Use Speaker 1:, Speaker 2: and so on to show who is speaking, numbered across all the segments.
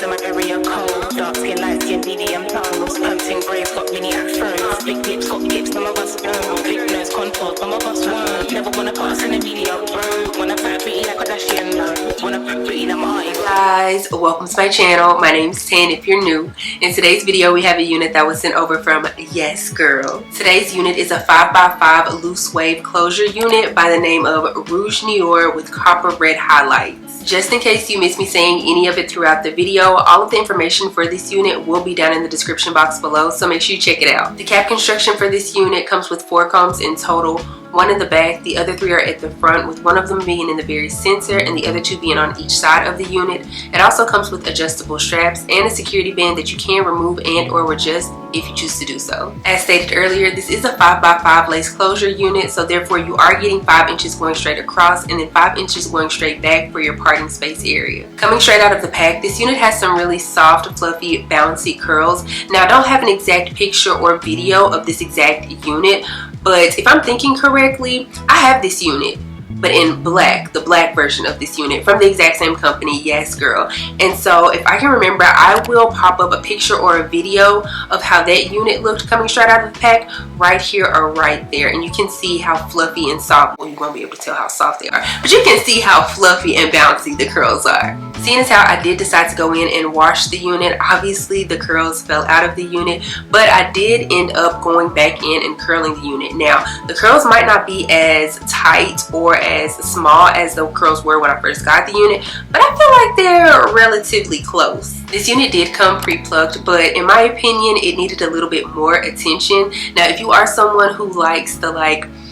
Speaker 1: in my area cold. Dark skin, light skin, medium tones. Pumping braids, got mini afros. Big lips, got hips, some of us don't. Big nose, contours, some of us won't. Never wanna put us in a media road. Wanna fat pretty like a Kardashian, no. Wanna fat pretty like my
Speaker 2: guys, welcome to my channel. My name's Tan if you're new. In today's video, we have a unit that was sent over from Yas Grl. Today's unit is a 5x5 loose wave closure unit by the name of Rouge Noir with copper red highlights. Just in case you missed me saying any of it throughout the video, all of the information for this unit will be down in the description box below, so make sure you check it out. The cap construction for this unit comes with 4 combs in total. 1 in the back, the other 3 are at the front, with 1 of them being in the very center and the other 2 being on each side of the unit. It also comes with adjustable straps and a security band that you can remove and or adjust if you choose to do so. As stated earlier, this is a 5x5 lace closure unit, so therefore you are getting 5 inches going straight across and then 5 inches going straight back for your parting space area. Coming straight out of the pack, this unit has some really soft, fluffy, bouncy curls. Now I don't have an exact picture or video of this exact unit, but if I'm thinking correctly, I have this unit, but in black, the black version of this unit from the exact same company, YasGrl. And so if I can remember, I will pop up a picture or a video of how that unit looked coming straight out of the pack right here or right there. And you can see how fluffy and soft, well, you won't be able to tell how soft they are, but you can see how fluffy and bouncy the curls are. Seeing as how I did decide to go in and wash the unit, obviously the curls fell out of the unit, but I did end up going back in and curling the unit. Now, the curls might not be as tight or as small as the curls were when I first got the unit, but I feel like they're relatively close. This unit did come pre-plucked, but in my opinion, it needed a little bit more attention. Now, if you are someone who likes the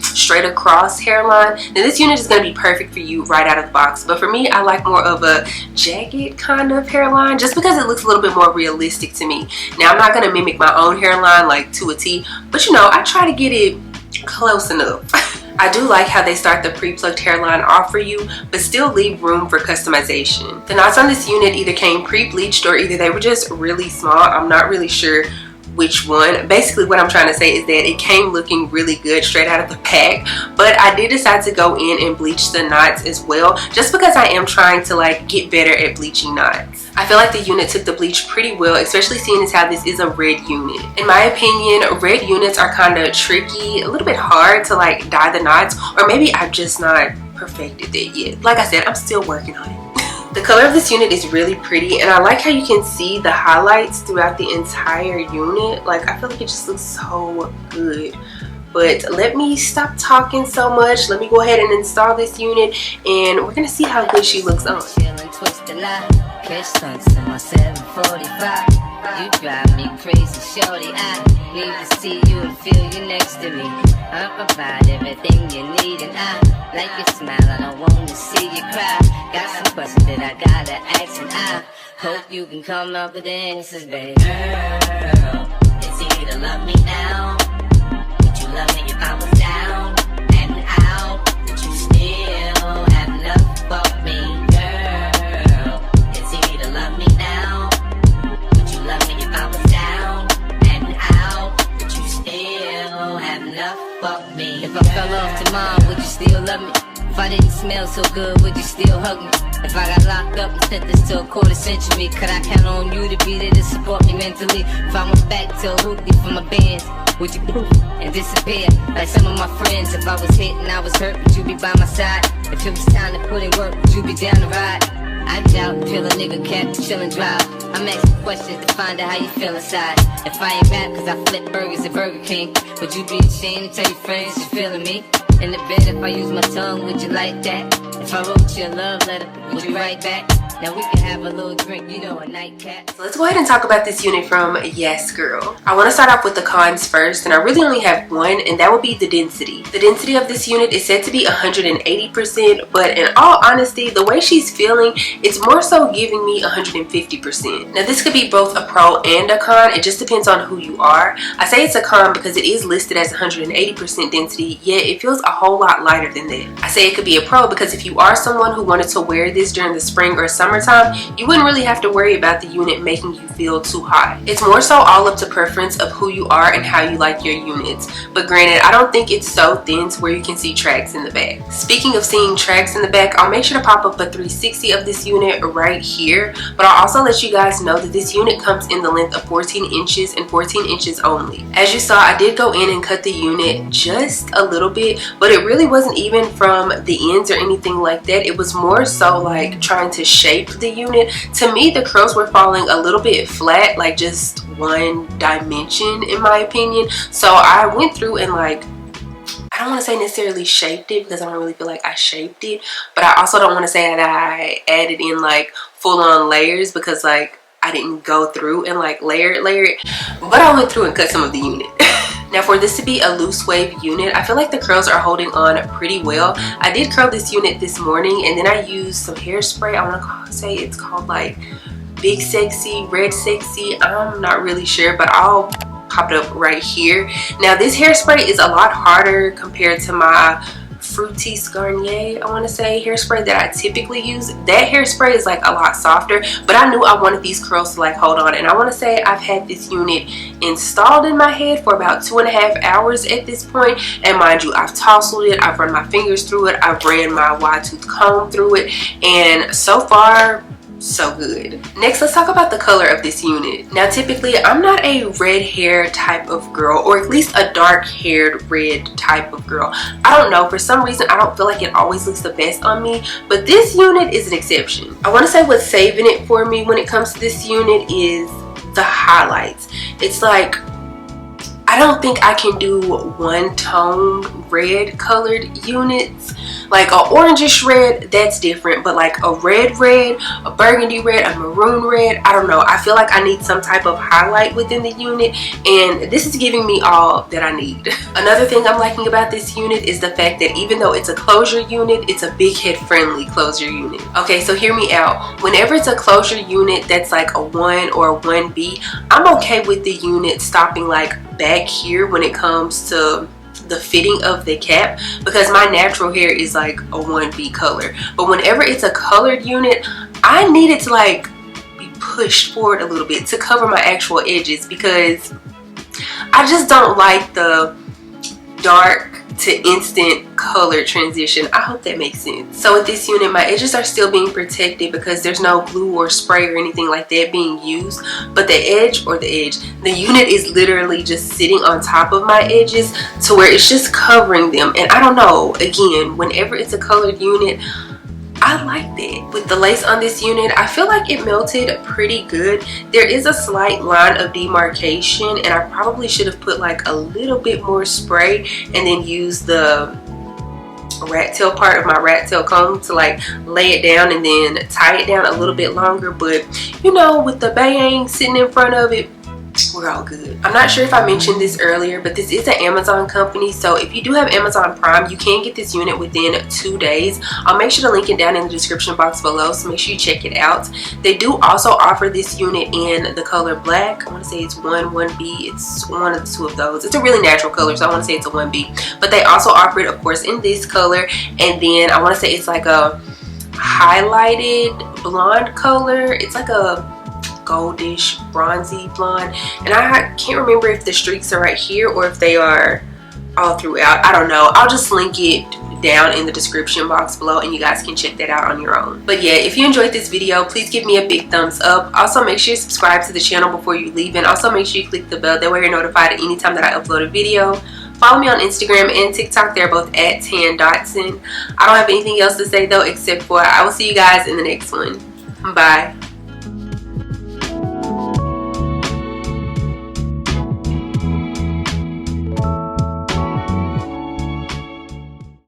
Speaker 2: straight across hairline, then this unit is going to be perfect for you right out of the box. But for me, I like more of a jagged kind of hairline just because it looks a little bit more realistic to me. Now, I'm not going to mimic my own hairline like to a T, but you know, I try to get it close enough. I do like how they start the pre-plucked hairline off for you, but still leave room for customization. The knots on this unit either came pre-bleached or either they were just really small. I'm not really sure which one. Basically what I'm trying to say is that it came looking really good straight out of the pack, but I did decide to go in and bleach the knots as well, just because I am trying to get better at bleaching knots. I feel like the unit took the bleach pretty well, especially seeing as how this is a red unit. In my opinion, red units are kind of tricky, a little bit hard to dye the knots, or maybe I've just not perfected it yet. Like I said, I'm still working on it. The color of this unit is really pretty, and I like how you can see the highlights throughout the entire unit. I feel like it just looks so good. But let me stop talking so much. Let me go ahead and install this unit, and we're gonna see how good she looks on.
Speaker 3: You drive me crazy, shorty. I need to see you and feel you next to me. I provide everything you need, and I like your smile. I don't want to see you cry. Got some questions that I gotta ask, and I hope you can come up with the answers, baby. Girl, it's easy to love me now. Would you love me if I was down and out? Would you still have love for me? Girl, it's easy to love me now. Love me if I was down and out. Would you still have enough for me? If I fell off tomorrow, would you still love me? If I didn't smell so good, would you still hug me? If I got locked up and sent this to a quarter century, could I count on you to be there to support me mentally? If I went back to a hoopty for my bands, would you poof and disappear like some of my friends? If I was hit and I was hurt, would you be by my side? If it was time to put in work, would you be down to ride? I doubt till a nigga can't chill and drive. I'm asking questions to find out how you feel inside. If I ain't rap cause I flip burgers at Burger King, would you be ashamed to tell your friends you're feeling me? In the bed if I use my tongue, would you like that? If I wrote you a love letter, would you write back? Now we can have a little drink, you know, a nightcap.
Speaker 2: So let's go ahead and talk about this unit from YasGrl. I want to start off with the cons first, and I really only have one, and that would be the density. The density of this unit is said to be 180%, but in all honesty, the way she's feeling, it's more so giving me 150%. Now this could be both a pro and a con. It just depends on who you are. I say it's a con because it is listed as 180% density, yet it feels a whole lot lighter than that. I say it could be a pro because if you are someone who wanted to wear this during the spring or summer summertime, you wouldn't really have to worry about the unit making you feel too hot. It's more so all up to preference of who you are and how you like your units. But granted, I don't think it's so thin to where you can see tracks in the back. Speaking of seeing tracks in the back, I'll make sure to pop up a 360 of this unit right here. But I'll also let you guys know that this unit comes in the length of 14 inches and 14 inches only. As you saw, I did go in and cut the unit just a little bit, but it really wasn't even from the ends or anything like that. It was more so like trying to shape the unit. To me, the curls were falling a little bit flat, like just one dimension in my opinion. So I went through and like, I don't want to say necessarily shaped it because I don't really feel like I shaped it, but I also don't want to say that I added in like full-on layers because like I didn't go through and like layer it, but I went through and cut some of the unit. Now for this to be a loose wave unit, I feel like the curls are holding on pretty well. I did curl this unit this morning and then I used some hairspray. I want to say it's called like Big Sexy, Red Sexy. I'm not really sure, but I'll pop it up right here. Now this hairspray is a lot harder compared to my Fructis Garnier, I want to say, hairspray that I typically use. That hairspray is like a lot softer, but I knew I wanted these curls to like hold on, and I want to say I've had this unit installed in my head for about 2.5 hours at this point. And mind you, I've tousled it, I've run my fingers through it, I've ran my wide tooth comb through it, and so far so good. Next, let's talk about the color of this unit. Now typically I'm not a red hair type of girl, or at least a dark haired red type of girl. I don't know, for some reason I don't feel like it always looks the best on me, but this unit is an exception. I want to say what's saving it for me when it comes to this unit is the highlights. It's like, I don't think I can do one tone red colored units. Like a orangish red, that's different, but like a red, a burgundy red, a maroon red, I don't know. I feel like I need some type of highlight within the unit, and this is giving me all that I need. Another thing I'm liking about this unit is the fact that even though it's a closure unit, it's a big head friendly closure unit. Okay, so hear me out. Whenever it's a closure unit that's like a 1 or a 1B, I'm okay with the unit stopping like back here when it comes to the fitting of the cap, because my natural hair is like a 1B color. But whenever it's a colored unit, I need it to like be pushed forward a little bit to cover my actual edges, because I just don't like the dark to instant color transition. I hope that makes sense. So with this unit, my edges are still being protected because there's no glue or spray or anything like that being used, but the unit is literally just sitting on top of my edges to where it's just covering them. And I don't know, again, whenever it's a colored unit, I like that. With the lace on this unit, I feel like it melted pretty good. There is a slight line of demarcation, and I probably should have put like a little bit more spray and then use the rat tail part of my rat tail comb to like lay it down and then tie it down a little bit longer. But you know, with the bang sitting in front of it, we're all good. I'm not sure if I mentioned this earlier, but this is an Amazon company, so if you do have Amazon Prime, you can get this unit within 2 days. I'll make sure to link it down in the description box below, so make sure you check it out. They do also offer this unit in the color black. I want to say it's 1B. It's one of the two of those. It's a really natural color, so I want to say it's a 1B. But they also offer it, of course, in this color, and then I want to say it's like a highlighted blonde color. It's like a goldish bronzy blonde, and I can't remember if the streaks are right here or if they are all throughout. I don't know. I'll just link it down in the description box below and you guys can check that out on your own. But yeah, if you enjoyed this video, please give me a big thumbs up. Also make sure you subscribe to the channel before you leave, and also make sure you click the bell, that way you're notified anytime that I upload a video. Follow me on Instagram and TikTok. They're both at @Dotson. I don't have anything else to say though, except for I will see you guys in the next one. Bye.